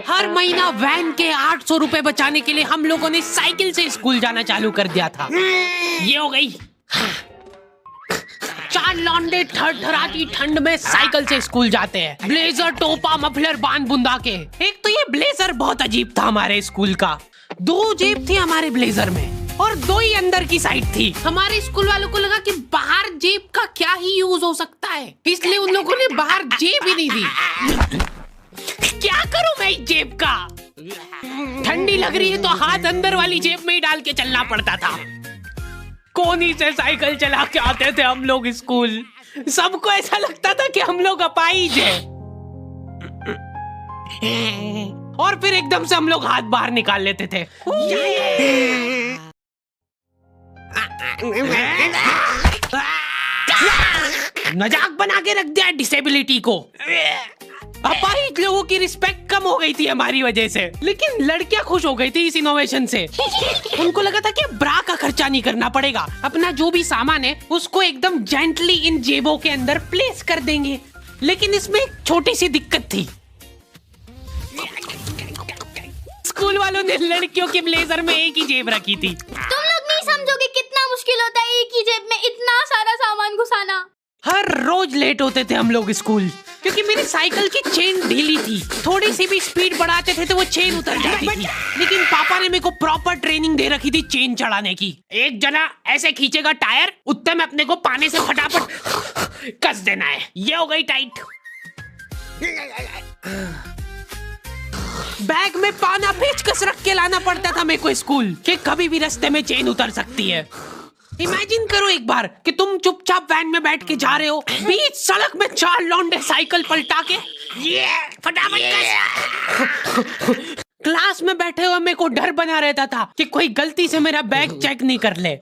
हर महीना वैन के 800 रुपए बचाने के लिए हम लोगों ने साइकिल से स्कूल जाना चालू कर दिया था। ये हो गई। 4 लौंडे थरथराती ठंड में साइकिल से स्कूल जाते हैं, ब्लेजर, टोपा, मफलर बांध बुंदा के। एक तो ये ब्लेजर बहुत अजीब था हमारे स्कूल का। 2 जेब थी हमारे ब्लेजर में और 2 ही अंदर की साइड थी। हमारे स्कूल वालों को लगा कि बाहर जेब का क्या ही यूज हो सकता है, इसलिए उन लोगों ने बाहर जेब ही नहीं दी। क्या करूं मैं इस जेब का? ठंडी लग रही है तो हाथ अंदर वाली जेब में ही डाल के चलना पड़ता था। कोनी से साइकिल चला के आते थे हम लोग स्कूल। सबको ऐसा लगता था कि हम लोग अपाहिज हैं। और फिर एकदम से हम लोग हाथ बाहर निकाल लेते थे। मजाक बना के रख दिया डिसेबिलिटी को। अपाहिज लोगों की रिस्पेक्ट कम हो गई थी हमारी वजह से, लेकिन लड़कियां खुश हो गई थी इस इनोवेशन से। उनको लगा था कि ब्रा का खर्चा नहीं करना पड़ेगा, अपना जो भी सामान है उसको एकदम जेंटली इन जेबों के अंदर प्लेस कर देंगे। लेकिन इसमें एक छोटी सी दिक्कत थी। स्कूल वालों ने लड़कियों के ब्लेजर में एक ही जेब रखी थी। तुम लोग नहीं समझोगे कितना मुश्किल होता है एक ही जेब में इतना सारा सामान घुसाना। हर रोज लेट होते थे हम लोग स्कूल, क्योंकि मेरी साइकिल की चेन ढीली थी। थोड़ी सी भी स्पीड बढ़ाते थे तो वो चेन उतर जाती थी। लेकिन पापा ने मेरे को प्रॉपर ट्रेनिंग दे रखी थी चेन चढ़ाने की। एक जना ऐसे खींचेगा टायर, उतने में अपने को पानी से फटाफट कस देना है। ये हो गई टाइट। बैग में पाना पेचकस रख के लाना पड़ता था मेरे को स्कूल, कि कभी भी रास्ते में चेन उतर सकती है। इमेजिन करो एक बार कि तुम चुपचाप वैन में बैठ के जा रहे हो, बीच सड़क में 4 लौंडे साइकिल पलटा के ये फटाफट क्लास में बैठे हुए मेरे को डर बना रहता था कि कोई गलती से मेरा बैग चेक नहीं कर ले।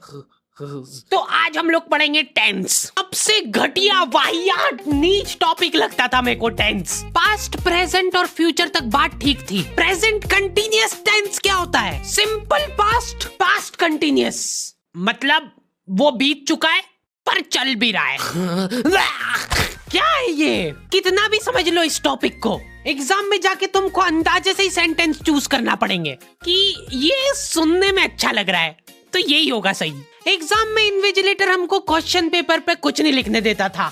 तो आज हम लोग पढ़ेंगे टेंस। सबसे घटिया, वाहियात, नीच टॉपिक लगता था मेरे को टेंस। पास्ट, प्रेजेंट और फ्यूचर तक बात ठीक थी। प्रेजेंट कंटिन्यूअस टेंस क्या होता है? सिंपल पास्ट, पास्ट कंटिन्यूअस, मतलब वो बीत चुका है पर चल भी रहा है। क्या है ये? कितना भी समझ लो इस टॉपिक को, एग्जाम में जाके तुमको अंदाजे से ही सेंटेंस चूज करना पड़ेंगे कि ये सुनने में अच्छा लग रहा है तो यही होगा सही। एग्जाम में इन्विजिलेटर हमको क्वेश्चन पेपर पे कुछ नहीं लिखने देता था।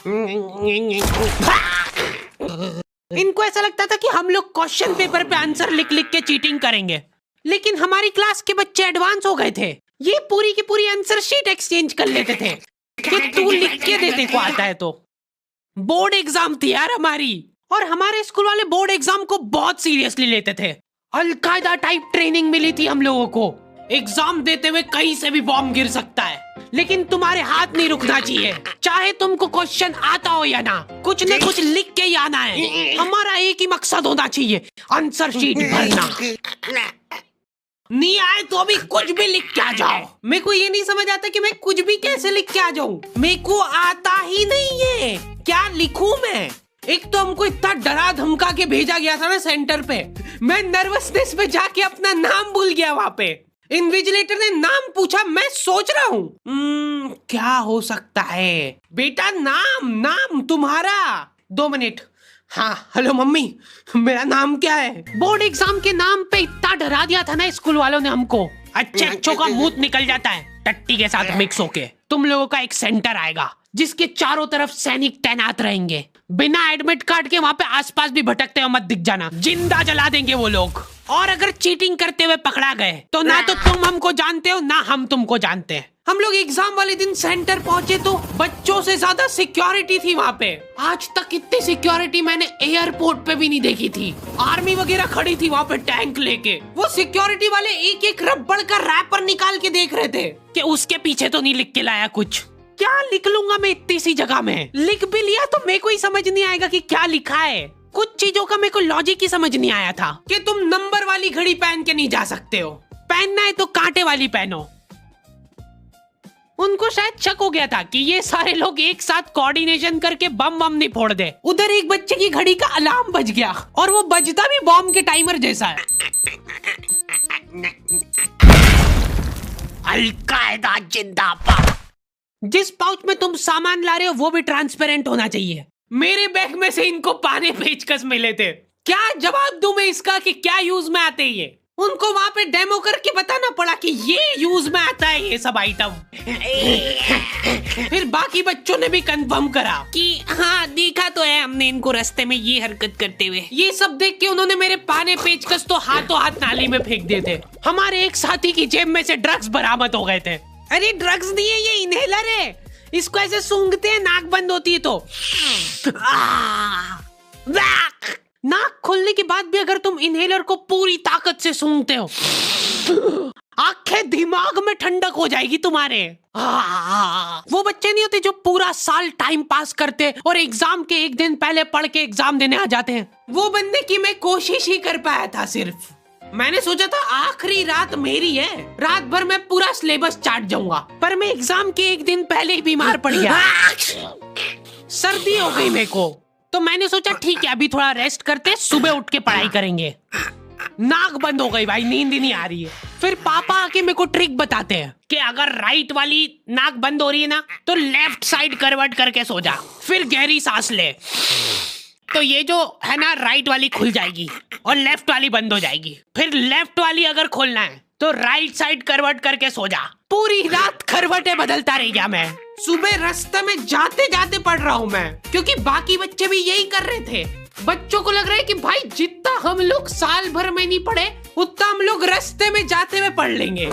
इनको ऐसा लगता था कि हम लोग क्वेश्चन पेपर पे आंसर लिख लिख के चीटिंग करेंगे। लेकिन हमारी क्लास के बच्चे एडवांस हो गए थे, ये पूरी की पूरी आंसर शीट एक्सचेंज कर लेते थे कि तू लिख के दे, को आता है तो। बोर्ड एग्जाम थी यार हमारी, और हमारे स्कूल वाले बोर्ड एग्जाम को बहुत सीरियसली लेते थे। अलकायदा टाइप ट्रेनिंग मिली थी हम लोगों को। एग्जाम देते हुए कहीं से भी बॉम्ब गिर सकता है, लेकिन तुम्हारे हाथ नहीं रुकना चाहिए, चाहे तुमको क्वेश्चन आता हो या ना, कुछ न कुछ लिख के ही आना है। हमारा एक ही मकसद होना चाहिए, आंसर शीट भरना। नहीं आए तो अभी कुछ भी लिख के आ जाओ। मेरे को ये नहीं समझ आता कि मैं कुछ भी कैसे लिख के आ जाऊं, मेरे को आता ही नहीं है, क्या लिखूं मैं? एक तो हमको इतना डरा धमका के भेजा गया था ना सेंटर पे, मैं नर्वसनेस में जाके अपना नाम भूल गया वहां पे। इन्विजिलेटर ने नाम पूछा, मैं सोच रहा हूँ क्या हो सकता है। बेटा नाम तुम्हारा। 2 मिनट। हाँ हेलो मम्मी, मेरा नाम क्या है? बोर्ड एग्जाम के नाम पे इतना डरा दिया था ना स्कूल वालों ने हमको, अच्छों का मुंह निकल जाता है टट्टी के साथ मिक्स होके। तुम लोगों का एक सेंटर आएगा जिसके चारों तरफ सैनिक तैनात रहेंगे। बिना एडमिट कार्ड के वहाँ पे आसपास भी भटकते हुए मत दिख जाना, जिंदा जला देंगे वो लोग। और अगर चीटिंग करते हुए पकड़ा गए तो ना तो तुम हमको जानते हो ना हम तुमको जानते हैं। हम लोग एग्जाम वाले दिन सेंटर पहुंचे तो बच्चों से ज्यादा सिक्योरिटी थी वहाँ पे। आज तक इतनी सिक्योरिटी मैंने एयरपोर्ट पे भी नहीं देखी थी। आर्मी वगैरह खड़ी थी वहाँ पे टैंक लेके। वो सिक्योरिटी वाले एक एक रबड़ का रैपर निकाल के देख रहे थे कि उसके पीछे तो नहीं लिख के लाया कुछ। क्या लिख लूंगा मैं इतनी सी जगह में? लिख भी लिया तो मेरे को ही समझ नहीं आएगा कि क्या लिखा है। कुछ चीजों का मेरे को लॉजिक ही समझ नहीं आया था कि तुम नंबर वाली घड़ी पहन के नहीं जा सकते हो, पहनना है तो कांटे वाली पहनो। उनको शायद शक हो गया था कि ये सारे लोग एक साथ कोऑर्डिनेशन करके बम नहीं फोड़ दे। उधर एक बच्चे की घड़ी का अलार्म बज गया और वो बजता भी बॉम्ब के टाइमर जैसा है। अलकायदा जिंदाबाद। जिस पाउच में तुम सामान ला रहे हो वो भी ट्रांसपेरेंट होना चाहिए। मेरे बैग में से इनको पाने पेचकस मिले थे, क्या जवाब दूं मैं इसका कि क्या यूज में आते हैं ये? उनको वहाँ पे डेमो करके बताना पड़ा कि ये यूज में आता है ये सब आइटम। फिर बाकी बच्चों ने भी कंफर्म करा कि हाँ देखा तो है हमने इनको रास्ते में ये हरकत करते हुए। ये सब देख के उन्होंने मेरे पाने पेचकस तो हाथों हाथ नाली में फेंक दिए थे। हमारे एक साथी की जेब में से ड्रग्स बरामद हो गए थे। अरे ड्रग्स नहीं है, ये इनहेलर है। इसको ऐसे सूंघते हैं, नाक बंद होती है तो नाक खोलने के बाद भी अगर तुम इनहेलर को पूरी ताकत से सूंघते हो, आंखें दिमाग में ठंडक हो जाएगी तुम्हारे। वो बच्चे नहीं होते जो पूरा साल टाइम पास करते और एग्जाम के एक दिन पहले पढ़ के एग्जाम देने आ जाते हैं। वो बनने की मैं कोशिश ही कर पाया था। सिर्फ मैंने सोचा था आखिरी रात मेरी है, रात भर मैं पूरा सिलेबस चाट जाऊंगा, पर मैं एग्जाम के एक दिन पहले ही बीमार पड़ गया। सर्दी हो गई मेरे को, तो मैंने सोचा ठीक है अभी थोड़ा रेस्ट करते, सुबह उठ के पढ़ाई करेंगे। नाक बंद हो गई भाई, नींद ही नहीं आ रही है। फिर पापा आके मेरे को ट्रिक बताते हैं कि अगर राइट वाली नाक बंद हो रही है ना तो लेफ्ट साइड करवट करके सो जा, फिर गहरी सांस ले, तो ये जो है ना राइट वाली खुल जाएगी और लेफ्ट वाली बंद हो जाएगी। फिर लेफ्ट वाली अगर खोलना है तो राइट साइड करवट करके सो जा। पूरी रात करवटें बदलता रह गया मैं। सुबह रास्ते में जाते जाते पढ़ रहा हूँ मैं, क्योंकि बाकी बच्चे भी यही कर रहे थे। बच्चों को लग रहा है कि भाई जितना हम लोग साल भर में नहीं पढ़े उतना हम लोग रास्ते में जाते हुए पढ़ लेंगे।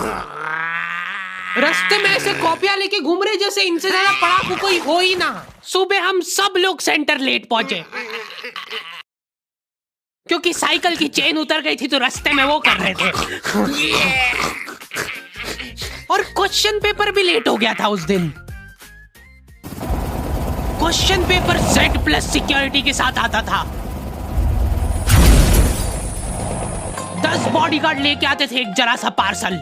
रास्ते में ऐसे कॉपियां लेके घूम रहे जैसे इनसे ज्यादा पढ़ाकू कोई हो ही ना। सुबह हम सब लोग सेंटर लेट पहुंचे क्योंकि साइकिल की चेन उतर गई थी, तो रास्ते में वो कर रहे थे। और क्वेश्चन पेपर भी लेट हो गया था उस दिन। क्वेश्चन पेपर Z+ सिक्योरिटी के साथ आता था। 10 बॉडीगार्ड लेके आते थे एक जरा सा पार्सल।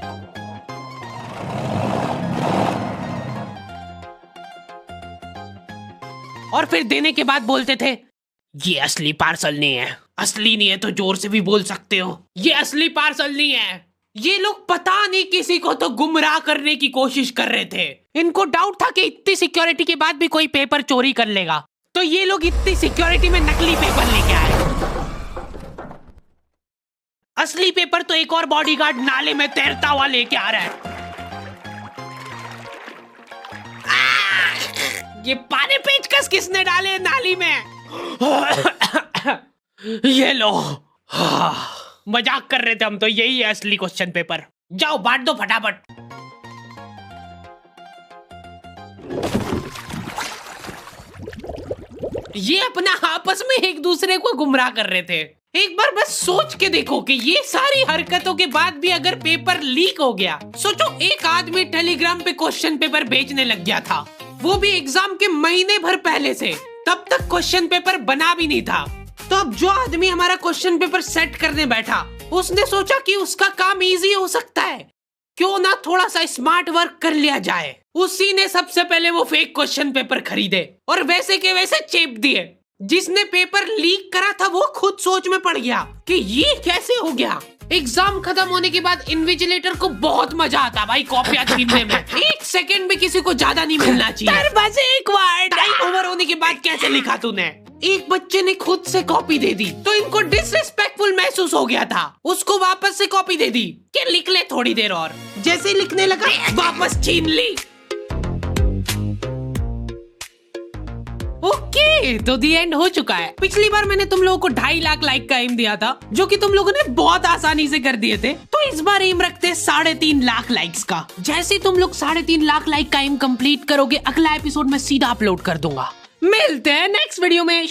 और फिर देने के बाद बोलते थे ये असली पार्सल नहीं है। असली नहीं है तो जोर से भी बोल सकते हो, ये असली पार्सल नहीं है। ये लोग पता नहीं किसी को तो गुमराह करने की कोशिश कर रहे थे। इनको डाउट था कि इतनी सिक्योरिटी के बाद भी कोई पेपर चोरी कर लेगा, तो ये लोग इतनी सिक्योरिटी में नकली पेपर लेके आए। असली पेपर तो एक और बॉडीगार्ड नाले में तैरता हुआ लेके आ रहा है। ये पाने पेचकस किसने डाले नाली में? ये लो। मजाक कर रहे थे हम तो, यही है असली क्वेश्चन पेपर। जाओ बांट दो फटाफट। ये अपना आपस में एक दूसरे को गुमराह कर रहे थे। एक बार बस सोच के देखो कि ये सारी हरकतों के बाद भी अगर पेपर लीक हो गया, सोचो एक आदमी टेलीग्राम पे क्वेश्चन पेपर बेचने लग गया था, वो भी एग्जाम के महीने भर पहले से, तब तक क्वेश्चन पेपर बना भी नहीं था। तो अब जो आदमी हमारा क्वेश्चन पेपर सेट करने बैठा, उसने सोचा कि उसका काम इजी हो सकता है, क्यों ना थोड़ा सा स्मार्ट वर्क कर लिया जाए। उसी ने सबसे पहले वो फेक क्वेश्चन पेपर खरीदे और वैसे के वैसे चेप दिए। जिसने पेपर लीक करा था वो खुद सोच में पड़ गया कि ये कैसे हो गया। एग्जाम खत्म होने के बाद इन्विजिलेटर को बहुत मजा आता भाई कॉपियां छीनने में। एक सेकंड भी किसी को ज्यादा नहीं मिलना चाहिए। बस एक बार टाइम ओवर होने के बाद कैसे लिखा तूने? एक बच्चे ने खुद से कॉपी दे दी तो इनको डिसरिस्पेक्टफुल महसूस हो गया था। उसको वापस से कॉपी दे दी कि लिख ले थोड़ी देर और। जैसे ही लिखने लगा वापस छीन ली। ओके, तो दी एंड हो चुका है। पिछली बार मैंने तुम लोगों को 2.5 लाख लाइक का एम दिया था, जो कि तुम लोगों ने बहुत आसानी से कर दिए थे। तो इस बार एम रखते 3.5 लाख लाइक्स का। जैसे तुम लोग 3.5 लाख लाइक का एम कंप्लीट करोगे, अगला एपिसोड में सीधा अपलोड कर दूंगा। मिलते हैं नेक्स्ट वीडियो में।